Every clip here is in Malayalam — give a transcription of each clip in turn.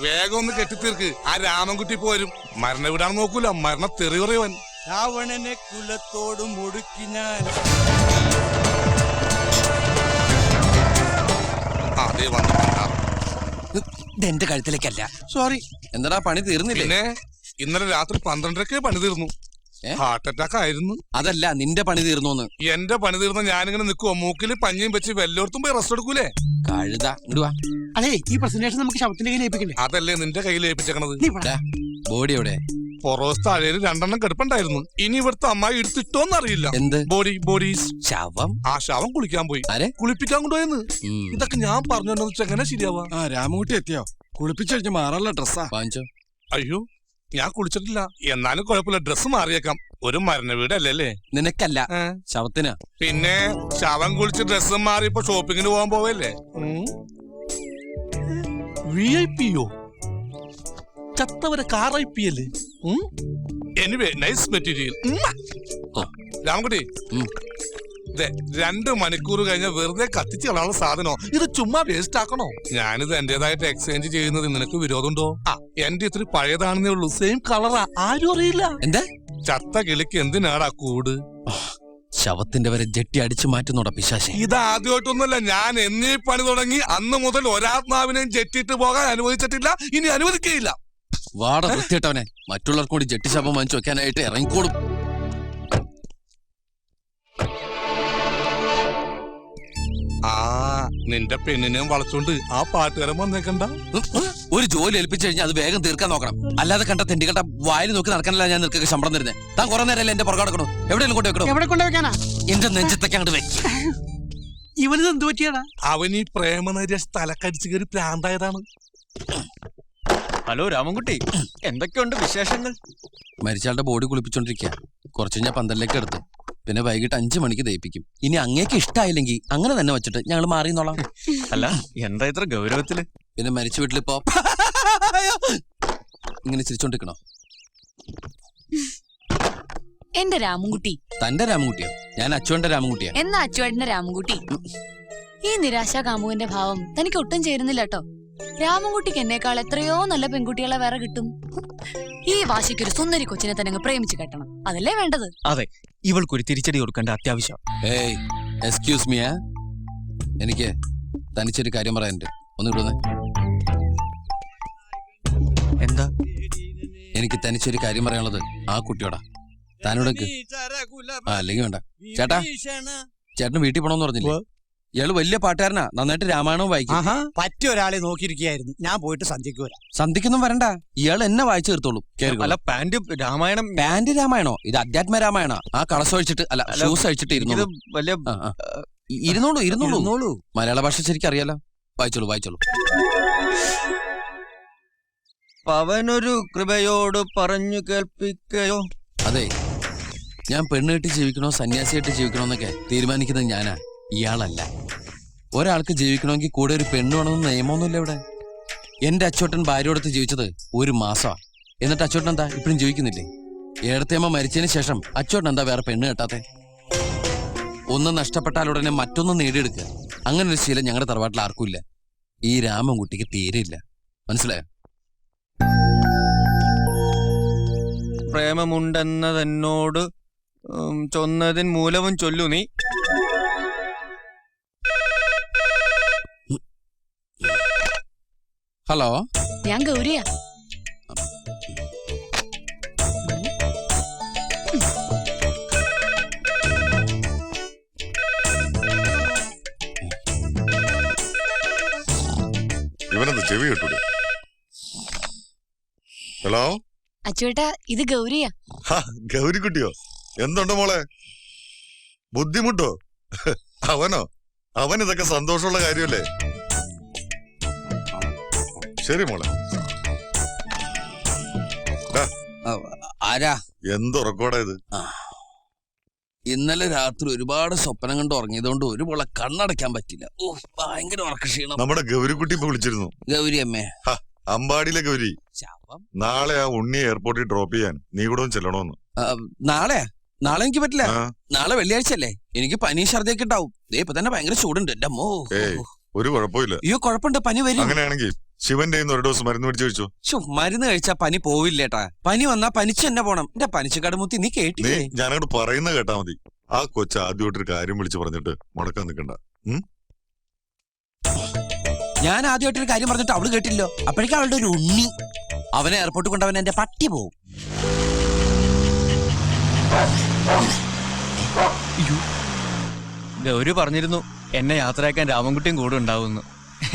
വേഗം ഒന്ന് കെട്ടിത്തീർക്ക്. ആ രാമൻകുട്ടി പോരും. മരണ വിടാൻ നോക്കൂല, മരണ തെറി പറയുവൻ. രാവണനെ കുലത്തോട് മുടുക്കി ഞാൻ. അതേ വന്നിട്ടുണ്ടാ. എന്റെ കഴുത്തിലേക്കല്ല. സോറി. എന്താ പണി തീർന്നില്ലേ? പിന്നെ ഇന്നലെ രാത്രി 12:30 പണി തീർന്നു. ഹാർട്ട് അറ്റാക്ക് ആയിരുന്നു. അതല്ല, നിന്റെ പണി തീർന്നോന്ന്. എന്റെ പണി തീർന്ന ഞാനിങ്ങനെ നിക്കുവോ? മൂക്കില് പഞ്ഞിയും വെച്ച് വല്ലോടത്തും പോയി റെസ്റ്റ് എടുക്കൂലേ? കഴുത ഇടുവാ. അതെ, ഈ പ്രസന്റേഷൻ നമുക്ക് ശവത്തിന്റെ കയ്യിൽ ഏൽപ്പിക്കണ്ടേ? അതല്ലേ നിന്റെ കയ്യിൽ ഏൽപ്പിച്ചേക്കണത്. ബോഡി എവിടെ? പൊറോസ് താഴേല് 2 കെടുപ്പുണ്ടായിരുന്നു. ഇനി ഇവിടുത്തെ അമ്മായി എടുത്തിട്ടോന്നറിയില്ല. എന്ത് ബോഡീസ്? ശവം? ആ ശവം കുളിക്കാൻ പോയി. കുളിപ്പിക്കാൻ കൊണ്ടുപോയെന്ന്. ഇതൊക്കെ ഞാൻ പറഞ്ഞോന്ന് വെച്ചാൽ എങ്ങനെ ശരിയാവാ? രാമകുട്ടി എത്തിയോ? കുളിപ്പിച്ചു കഴിഞ്ഞ് മാറാനുള്ള ഡ്രസ്സാ വാങ്ങിച്ചോ. അയ്യോ, ഞാൻ കുളിച്ചിട്ടില്ല. എന്നാലും കുഴപ്പമില്ല, ഡ്രസ്സ് മാറിയേക്കാം. ഒരു മരണ വീടല്ലേ? നിനക്കല്ല, ശവത്തിനാ. പിന്നെ ശവം കുളിച്ച് ഡ്രസ്സും മാറി ഇപ്പൊ ഷോപ്പിങ്ങിന് പോകാൻ പോവല്ലേ? VIP-യോ? ചത്തവരെ കാർ IP അല്ലേ? Anyway, nice material. രാമൻകുട്ടി, 2 മണിക്കൂർ കഴിഞ്ഞ വെറുതെ കത്തിച്ച് കളയാനുള്ള സാധനോ? ഇത് ചുമ്മാ വേസ്റ്റ് ആക്കണോ? ഞാനിത് എന്റേതായിട്ട് എക്സ്ചേഞ്ച് ചെയ്യുന്നത് നിനക്ക് വിരോധമുണ്ടോ? എന്റെ ഇത്തിരി പഴയതാണെന്നേ ഉള്ളൂ. സെയിം കളറാ, ആരും അറിയില്ല. എന്താ? ചത്ത കിളിക്ക് എന്തിനാടാ കൂട്? ശവത്തിന്റെ വരെ ജെട്ടി അടിച്ചു മാറ്റുന്നോടാ പിശാശേ. ഇത് ആദ്യമായിട്ടൊന്നുമല്ല. ഞാൻ എന്നീ പണി തുടങ്ങി അന്ന് മുതൽ ഒരാത്മാവിനെയും ജെട്ടിട്ട് പോകാൻ അനുവദിച്ചിട്ടില്ല, ഇനി അനുവദിക്കുകയില്ല. വാട വൃത്തിയിട്ടവനെ. മറ്റുള്ളവർക്ക് കൂടി ജെട്ടി ശവം വാങ്ങിച്ചു വെക്കാനായിട്ട് ഇറങ്ങിക്കോളും. നിന്റെ പെണ്ണിനെയും വളച്ചോണ്ട് ആ പാട്ടുകാരൻ വന്നേക്കണ്ട. ഒരു ജോലി ഏൽപ്പിച്ചു കഴിഞ്ഞാൽ അത് വേഗം തീർക്കാൻ നോക്കണം. അല്ലാതെ കണ്ട തെണ്ടി കണ്ട വായിൽ നോക്കി നടക്കാനല്ല ഞാൻ നിനക്ക് ശമ്പളം തരുന്നത്. താൻ കുറെ നേരമല്ലേ എന്റെ പുറകെ നടക്കണോ? എവിടെയെങ്കിലും കൊണ്ടുവെക്കണോ? എവിടെ കൊണ്ടുവെക്കാനാ? എന്റെ നെഞ്ചത്തൊക്കെ അങ്ങോട്ട് വെക്കും. ഇവനിത് എന്ത് പറ്റിയാടാ? അവൻ ഈ പ്രേമനര്യ തലക്കടിച്ചു കയറി പ്രാന്തായതാണ്. ഹലോ രാമൻകുട്ടി, എന്തൊക്കെയുണ്ട് വിശേഷങ്ങൾ? മരിച്ചാളുടെ ബോഡി കുളിപ്പിച്ചോണ്ടിരിക്കുക. കുറച്ച് ഞാൻ പന്തലിലേക്ക് എടുത്തു. പിന്നെ വൈകിട്ട് 5 മണിക്ക് ദയിപ്പിക്കും. ഇനി അങ്ങേക്ക് ഇഷ്ടമായില്ലെങ്കിൽ അങ്ങനെ തന്നെ വെച്ചിട്ട് ഞങ്ങൾ മാറിന്നോളാം. അല്ല, എന്താ ഇത്ര ഗൗരവത്തില്? പിന്നെ മരിച്ച വീട്ടിലിപ്പോ ഇങ്ങനെ ചിരിച്ചോണ്ടിരിക്കണോ? എന്റെ രാമൻകുട്ടി. തന്റെ രാമൻകുട്ടിയോ? ഞാൻ അച്ചുവന്റെ രാമൻകുട്ടിയാ. എന്നാ അച്ചുവേട്ടന്റെ രാമൻകുട്ടി. ഈ നിരാശാ കാമുകന്റെ ഭാവം തനിക്ക് ഒട്ടും ചേരുന്നില്ല കേട്ടോ. രാമൻകുട്ടിക്ക് എന്നേക്കാൾ എത്രയോ നല്ല പെൺകുട്ടികളെ വേറെ കിട്ടും. ഈ വാശിക്കൊരു സുന്ദരി കൊച്ചിനെ തന്നെ പ്രേമിച്ച് കെട്ടണം, അതല്ലേ വേണ്ടത്? അതെ, ഇവൾക്കൊരു തിരിച്ചടി കൊടുക്കേണ്ട അത്യാവശ്യം. ഏയ്, എക്സ്ക്യൂസ് മീ. എനിക്ക് തനിച്ചൊരു കാര്യം പറയാനുണ്ട്. ഒന്ന് കിട്ടുന്നേ. എന്താ? എനിക്ക് തനിച്ചൊരു കാര്യം പറയാനുള്ളത് ആ കുട്ടിയോടാ. താനോടൊക്കെ അല്ലെങ്കിൽ വേണ്ട. ചേട്ടന് വീട്ടിൽ പോണോന്ന് പറഞ്ഞില്ലേ? ഇയാള് വലിയ പാട്ടുകാരനാ, നന്നായിട്ട് രാമായണവും വായിക്കും. പറ്റിയ ഒരാളെ നോക്കിയിരിക്കുകയായിരുന്നു. ഞാൻ പോയിട്ട് സന്ധ്യക്ക് വരാം. സന്ധ്യക്കൊന്നും വരണ്ട, ഇയാൾ എന്നെ വായിച്ചു തീർത്തോളൂ. അല്ല, പാന്റ് രാമായണം. പാന്റ് രാമായണോ? ഇത് അധ്യാത്മ രാമായണ. ആ കളസം അഴിച്ചിട്ട് അല്ല, ഷൂസ് അഴിച്ചിട്ട് ഇരുന്നോളൂ. ഇരുന്നോളൂ. മലയാള ഭാഷ ശരിക്കും അറിയാലോ. വായിച്ചോളൂ. പവനൊരു കൃപയോട് പറഞ്ഞു കേൾപ്പിക്കയോ. അതെ, ഞാൻ പെണ്ണ് കെട്ടി ജീവിക്കണോ സന്യാസിയായിട്ട് ജീവിക്കണോന്നൊക്കെ തീരുമാനിക്കുന്നത് ഞാനാ, ഇയാളല്ല. ഒരാൾക്ക് ജീവിക്കണമെങ്കിൽ കൂടെ ഒരു പെണ്ണ് വേണമെന്ന് നിയമമൊന്നുമില്ല ഇവിടെ. എന്റെ അച്ചോട്ടൻ ഭാര്യയോടത്ത് ജീവിച്ചത് 1 മാസമാ. എന്നിട്ട് അച്ചോട്ടൻ എന്താ ഇപ്പഴും ജീവിക്കുന്നില്ലേ? ഏടത്തേമ്മ മരിച്ചതിന് ശേഷം അച്ചോട്ടൻ എന്താ വേറെ പെണ്ണ് കെട്ടാത്തെ? ഒന്ന് നഷ്ടപ്പെട്ടാൽ ഉടനെ മറ്റൊന്ന് നേടിയെടുക്കുക. അങ്ങനെ ഒരു ശീലം ഞങ്ങളുടെ തറവാട്ടിൽ ആർക്കും ഇല്ല. ഈ രാമൻകുട്ടിക്ക് തീരെയില്ല. മനസ്സിലായോ? പ്രേമമുണ്ടെന്നതെന്നോട് ചൊന്നതിൻ മൂലവും ചൊല്ലു നീ. ഹലോ, ഞാൻ ഗൗരിയാ. ഇവനെന്ത് ചെവി കേട്ടൂടെ? ഹലോ അച്ചുവേട്ടാ, ഇത് ഗൗരിയാ. ഗൗരിക്കുട്ടിയോ? എന്തുണ്ട് മോളെ? ബുദ്ധിമുട്ടോ? അവൻ ഇതൊക്കെ സന്തോഷമുള്ള കാര്യമല്ലേ? ശരി മോളെ. ആരാ? എന്തുറക്കോടാ ഇത്? ഇന്നലെ രാത്രി ഒരുപാട് സ്വപ്നം കണ്ട് ഉറങ്ങിയതുകൊണ്ട് ഒരു പോളെ കണ്ണടയ്ക്കാൻ പറ്റില്ല. ഭയങ്കര ഉറക്കക്ഷീണം. നമ്മുടെ ഗൗരിക്കുട്ടി ഇപ്പൊ വിളിച്ചിരുന്നു. ഗൗരി അമ്മേ? അമ്പാടിയിലെ ഗൗരി. നാളെ ആ ഉണ്ണി എയർപോർട്ടിൽ ഡ്രോപ്പ് ചെയ്യാൻ നീ കൂടെ ചെല്ലണോന്ന്. നാളെ എനിക്ക് പറ്റില്ല. നാളെ വെള്ളിയാഴ്ച അല്ലേ? എനിക്ക് പനി ഛർദിയൊക്കെ ഉണ്ടാവും. ഇപ്പൊ തന്നെ ഭയങ്കര ചൂടുണ്ട്. എന്റെ അമ്മോ. ഒരു കുഴപ്പമില്ല. അയ്യോ, കുഴപ്പമുണ്ട്. പനി വരും. അങ്ങനെയാണെങ്കിൽ ശിവന്റെ കയ്യിന്ന് ഒരു ഡോസ് മരുന്ന് മേടിച്ചു കഴിച്ചു. മരുന്ന് കഴിച്ചാ പനി പോവില്ലേട്ടാ. പനി വന്നാ പനിച്ചു തന്നെ പോണം. എന്റെ പനിച്ചു കടമുത്തി നീ നീ കേട്ടില്ലേ? ഞാനങ്ങോട്ട് പറയുന്ന കേട്ടാ മതി. ആ കൊച്ച ആദ്യമായിട്ടൊരു കാര്യം വിളിച്ചു പറഞ്ഞിട്ട് മുടക്കാൻ നിൽക്കണ്ട. ഞാൻ ആദ്യമായിട്ടൊരു കാര്യം പറഞ്ഞിട്ട് അവള് കേട്ടില്ലോ. അപ്പോഴേക്കും അവളുടെ ഒരു ഉണ്ണി. അവനെ എയർപോർട്ടിൽ കൊണ്ടവൻ എന്റെ പട്ടി പോവും. ഗൗരി പറഞ്ഞിരുന്നു എന്നെ യാത്രയാക്കാൻ രാമൻകുട്ടിയും കൂടെ ഉണ്ടാവുമെന്ന്.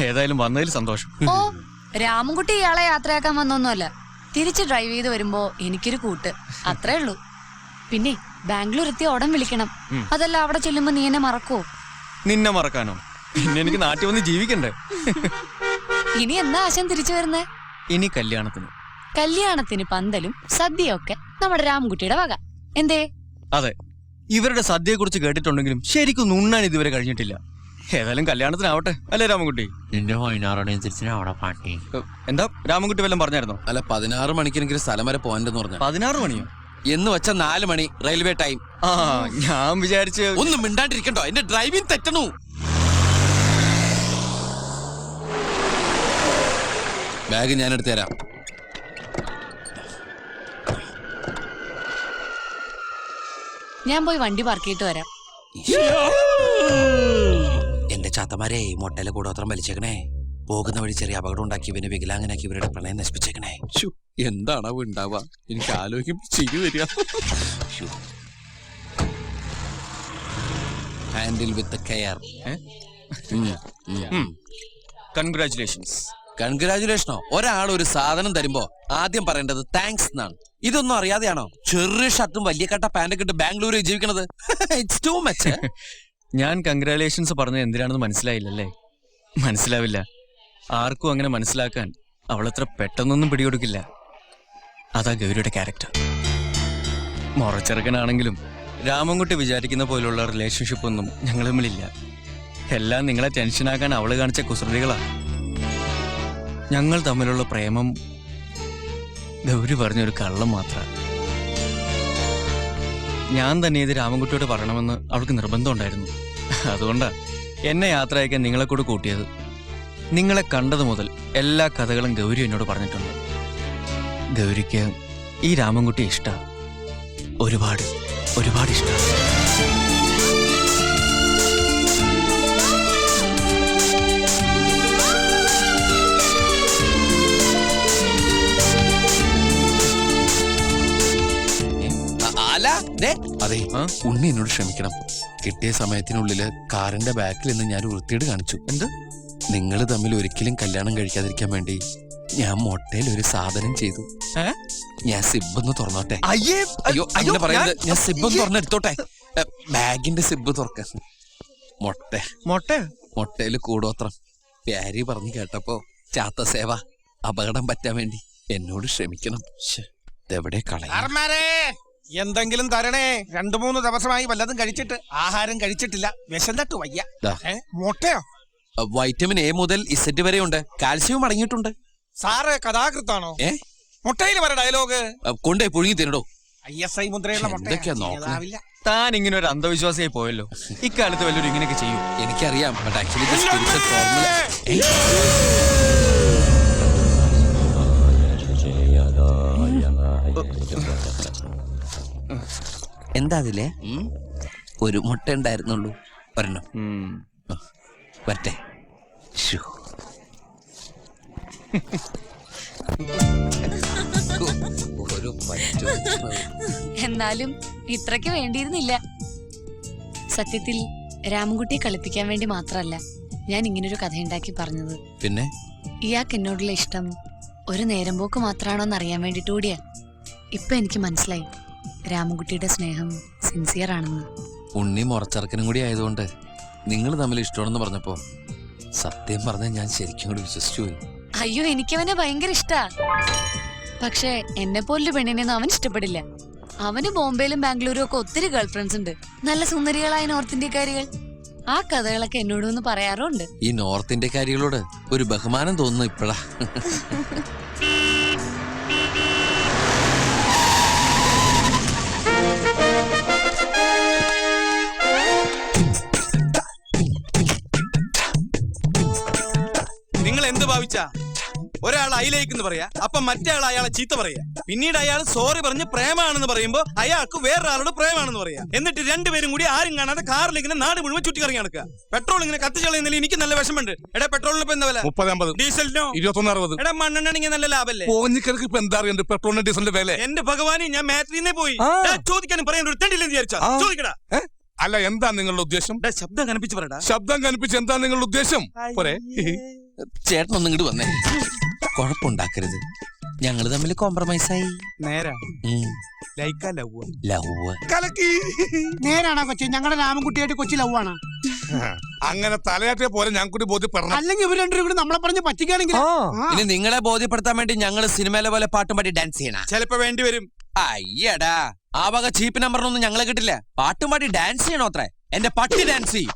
ഏതായാലും വന്നതിൽ സന്തോഷം. ഓ, രാമൻകുട്ടി ഇയാളെ യാത്രയാക്കാൻ വന്നൊന്നുമല്ല. തിരിച്ച് ഡ്രൈവ് ചെയ്ത് വരുമ്പോ എനിക്കൊരു കൂട്ട്, അത്രേ ഉള്ളൂ. പിന്നെ ബാംഗ്ലൂർ എത്തിയ ഉടൻ വിളിക്കണം. അതല്ല അവിടെ ചെല്ലുമ്പോ നീ എന്നെ മറക്കോ? നിന്നെ മറക്കാനോ? പിന്നെ എനിക്ക് നാട്ടിൽ വന്ന് ജീവിക്കണ്ടേ? ഇനി എന്നാ ആശം തിരിച്ചു വരുന്നേ? ഇനി കല്യാണത്തിന്. കല്യാണത്തിന് പന്തലും സദ്യയൊക്കെ നമ്മുടെ രാമൻകുട്ടിയുടെ വക. എന്തേ? അതെ, ഇവരുടെ സദ്യയെ കുറിച്ച് കേട്ടിട്ടുണ്ടെങ്കിലും ശരിക്കും ഉണ്ണാൻ ഇതുവരെ കഴിഞ്ഞിട്ടില്ല. ഏതായാലും കല്യാണത്തിനാവട്ടെ അല്ലേ രാമൻകുട്ടി? നിന്റെ വൈകുന്നേരം പാട്ടി. എന്താ രാമൻകുട്ടി വല്ലതും പറഞ്ഞായിരുന്നോ? അല്ല, 16 മണിക്കെങ്കിലും സ്ഥലം വരെ പോകാനെന്ന് പറഞ്ഞ. 16 മണിയോ? എന്ന് വെച്ച 4 മണി റെയിൽവേ ടൈം. ആ, ഞാൻ വിചാരിച്ച് ഒന്നും മിണ്ടാണ്ടിരിക്കണ്ടോ? എന്റെ ഡ്രൈവിംഗ് തെറ്റണു. ബാഗ് ഞാൻ എടുത്തു തരാം. ഞാൻ പോയി വണ്ടി പാർക്ക് ചെയ്തിട്ട് വരാം. എന്റെ ചാത്തമാരെ മൊട്ടയിലെ കൂടോത്രം വലിച്ചേക്കണേ. പോകുന്ന വഴി ചെറിയ അപകടം ഉണ്ടാക്കി ഇവനെ വികലാംഗനാക്കി ഇവരുടെ പ്രണയം നശിപ്പിച്ചേക്കണേ. എന്താണോ ഉണ്ടാവുക? എനിക്ക് ആലോചിക്കും ചിരി വരിക. Handle with care. കൺഗ്രാറ്റുലേഷൻസ്. കൺഗ്രാറ്റുലേഷനോ? ഒരാൾ ഒരു സാധനം തരുമ്പോ ആദ്യം പറയേണ്ടത് താങ്ക്സ് എന്നാണ്. ഇതൊന്നും അറിയാതെയാണോ ചെറിയ ഷർട്ടും വലിയ കട്ട പാൻറ്റൊക്കെ ഇട്ട് ബാംഗ്ലൂരിൽ ജീവിക്കണത്? It's too much. ഞാൻ കൺഗ്രാറ്റുലേഷൻസ് പറഞ്ഞത് എന്തിനാണെന്ന് മനസ്സിലായില്ലല്ലേ? മനസ്സിലാവില്ല. ആർക്കും അങ്ങനെ മനസ്സിലാക്കാൻ അവളത്ര പെട്ടെന്നൊന്നും പിടികൊടുക്കില്ല. അതാ ഗൗരിയുടെ ക്യാരക്ടർ. മുറച്ചെറുക്കനാണെങ്കിലും രാമൻകുട്ടി വിചാരിക്കുന്ന പോലുള്ള റിലേഷൻഷിപ്പ് ഒന്നും ഞങ്ങൾ തമ്മിലില്ല. എല്ലാം നിങ്ങളെ ടെൻഷനാക്കാൻ അവള് കാണിച്ച കുസൃതികളാ. ഞങ്ങൾ തമ്മിലുള്ള പ്രേമം ഗൗരി പറഞ്ഞൊരു കള്ളം മാത്രം. ഞാൻ തന്നെ ഇത് രാമൻകുട്ടിയോട് പറയണമെന്ന് അവൾക്ക് നിർബന്ധം ഉണ്ടായിരുന്നു. അതുകൊണ്ടാ എന്നെ യാത്ര അയക്കാൻ നിങ്ങളെ കൂടെ കൂട്ടിയത്. നിങ്ങളെ കണ്ടത് മുതൽ എല്ലാ കഥകളും ഗൗരി എന്നോട് പറഞ്ഞിട്ടുണ്ട്. ഗൗരിക്ക് ഈ രാമൻകുട്ടി ഇഷ്ടം, ഒരുപാട് ഒരുപാട് ഇഷ്ടം. അതെ, ഉണ്ണി എന്നോട് ക്ഷമിക്കണം. കിട്ടിയ സമയത്തിനുള്ളില് കാറിന്റെ ബാക്കിൽ നിന്ന് ഞാൻ വൃത്തിയോട് കാണിച്ചു. എന്ത്? നിങ്ങൾ തമ്മിൽ ഒരിക്കലും കല്യാണം കഴിക്കാതിരിക്കാൻ വേണ്ടി ഞാൻ മൊട്ടയിൽ ഒരു സാധനം ചെയ്തു. ഞാൻ സിബ് ഒന്ന് തുറന്നോട്ടെ? അയ്യോ, അങ്ങനെ പറയുന്നത്. ഞാൻ സിബ് ഒന്ന് തുറന്നെടുത്തോട്ടെ? ബാഗിന്റെ സിബ് തുറക്ക. മൊട്ടയില് കൂടോത്രം. പ്യാരി പറഞ്ഞു കേട്ടപ്പോ ചാത്ത സേവ അപകടം പറ്റാൻ വേണ്ടി എന്നോട് ക്ഷമിക്കണം. ഇതെവിടെ കളയാ? എന്തെങ്കിലും തരണേ. 2-3 ദിവസമായി വല്ലതും കഴിച്ചിട്ട്. ആഹാരം കഴിച്ചിട്ടില്ല, വിഷം തട്ട് വയ്യ. മുട്ടയോ? വൈറ്റമിൻ എ മുതൽ ഇസെറ്റ് വരെ ഉണ്ട്. കാൽസ്യവും അടങ്ങിയിട്ടുണ്ട്. സാറ് കഥാകൃത്താണോ? മുട്ടയിൽ വരെ ഡയലോഗ് കൊണ്ടേ പുഴുങ്ങി തിന്നടോ. ISI മുദ്രയുള്ള എന്തൊക്കെയാ നോക്കണം? താൻ ഇങ്ങനെ ഒരു അന്ധവിശ്വാസിയായി പോയല്ലോ. ഇക്കാലത്ത് വല്ലൊരു ഇങ്ങനെയൊക്കെ ചെയ്യൂ. എനിക്കറിയാം, ബട്ട് ആക്ച്വലി ഫോർമുല. എന്താ അതിലെ? ഒരു മുട്ട ഉണ്ടായിരുന്നുള്ളൂ, ഒരെണ്ണം. വരട്ടെ. എന്നാലും ഇത്രയ്ക്ക് വേണ്ടിയിരുന്നില്ല. സത്യത്തിൽ രാമൻകുട്ടിയെ കളിപ്പിക്കാൻ വേണ്ടി മാത്രല്ല ഞാൻ ഇങ്ങനൊരു കഥയുണ്ടാക്കി പറഞ്ഞത്. പിന്നെ ഇയാൾക്ക് എന്നോടുള്ള ഇഷ്ടം ഒരു നേരം പോക്ക് മാത്രമാണോന്ന് അറിയാൻ വേണ്ടിട്ട് കൂടിയാ. ഇപ്പൊ എനിക്ക് മനസ്സിലായി രാമൻകുട്ടിയുടെ സ്നേഹം സിൻസിയർ ആണെന്ന്. ഉണ്ണി മുറച്ചറക്കനും കൂടി ആയതുകൊണ്ട് നിങ്ങൾ തമ്മിൽ ഇഷ്ടമാണെന്ന് പറഞ്ഞപ്പോ സത്യം പറഞ്ഞ ഞാൻ ശരിക്കും കൂടി വിശ്വസിച്ചു പോയി. അയ്യോ, എനിക്കവനെ ഭയങ്കര ഇഷ്ടാ. പക്ഷെ എന്നെ പോലൊരു പെണ്ണിനെയൊന്നും അവൻ ഇഷ്ടപ്പെടില്ല. അവന് ബോംബെയിലും ബാംഗ്ലൂരും ഒക്കെ ഒത്തിരി ഗേൾ ഫ്രണ്ട്സ് ഉണ്ട്, നല്ല സുന്ദരികളായ നോർത്ത് ഇന്ത്യക്കാരികൾ. ആ കഥകളൊക്കെ എന്നോടൊന്ന് പറയാറുണ്ട്. ഈ നോർത്ത് ഇന്ത്യക്കാരികളോട് ഒരു ബഹുമാനം തോന്നുന്നു ഇപ്പഴാ. നിങ്ങൾ എന്ത് ഭാവിച്ചാ ഒരാൾ ഐലേക്ക് എന്ന് പറയാ, അപ്പൊ മറ്റേ ആൾ അയാളെ ചീത്ത പറയാ, പിന്നീട് അയാൾ സോറി പറഞ്ഞ് പ്രേമാണെന്ന് പറയുമ്പോ അയാൾക്ക് വേറൊരാളോട് പ്രേമാണെന്ന് പറയാ. എന്നിട്ട് രണ്ടുപേരും കൂടി ആരും കാണാതെ കാറിൽ ഇങ്ങനെ നാട് മുഴുവൻ ചുറ്റി കറങ്ങി നടക്കുക. പെട്രോൾ ഇങ്ങനെ കത്തിച്ച് കളയുന്നതിൽ എനിക്ക് നല്ല വിഷമുണ്ട്. എടാ പെട്രോളിന് ഇപ്പൊ എന്താ വില? 30-50 ഡീസലിനോ? 21-60. എടാ മണ്ണെണ്ണ നല്ല ലാഭല്ലേ? പോഞ്ഞിക്കർക്ക് ഇപ്പൊ എന്താ അറിയണ്ട് പെട്രോളിന്റെ ഡീസലിന്റെ വില? എന്റെ ഭഗവാനെ, ഞാൻ മാട്രീന്നേ പോയി. ഡാ, ചോദിക്കാനും പറയാൻ ഒരു തെണ്ടില്ലെന്ന് വിചാരിച്ചാ? ചോദിക്കടാ. അല്ല, എന്താ നിങ്ങളുടെ ഉദ്ദേശം? ഡാ, ശബ്ദം കനപ്പിച്ച് പറയടാ. ശബ്ദം കനിപ്പിച്ച് എന്താ നിങ്ങളുടെ ഉദ്ദേശം? പോരെ. ചേട്ടനൊന്നും ഇങ്ങോട്ട് വന്നേ. കുഴപ്പമുണ്ടാക്കരുത്. ഞങ്ങള് തമ്മിൽ കോംപ്രമൈസ് ആയി. നേരാ ലൈക്കാ ലവ് ലവ്. കലക്കി. നേരാണോ കൊച്ചി? ഞങ്ങളുടെ രാമൻകുട്ടിയായിട്ട് കൊച്ചി ലവാണ്. അങ്ങനെ തലയാട്ടിയ പോലെ ഞാൻ കൂടി ബോധ്യപ്പെടണം. അല്ലെങ്കിൽ ഇവർ രണ്ടുപേരും കൂടി നമ്മളെ പറഞ്ഞ് പറ്റിക്കുകയാണെങ്കിൽ ഇനി നിങ്ങളെ ബോധ്യപ്പെടുത്താൻ വേണ്ടി ഞങ്ങള് സിനിമയിലെ പോലെ പാട്ടും പാടി ഡാൻസ് ചെയ്യണ. ചിലപ്പോ വേണ്ടി വരും. അയ്യടാ, ആ വക ചീപ്പ് നമ്പറിനൊന്നും ഞങ്ങളെ കിട്ടില്ല. പാട്ടും പാടി ഡാൻസ് ചെയ്യണോ അത്രേ? എന്റെ പട്ടി ഡാൻസ് ചെയ്യും.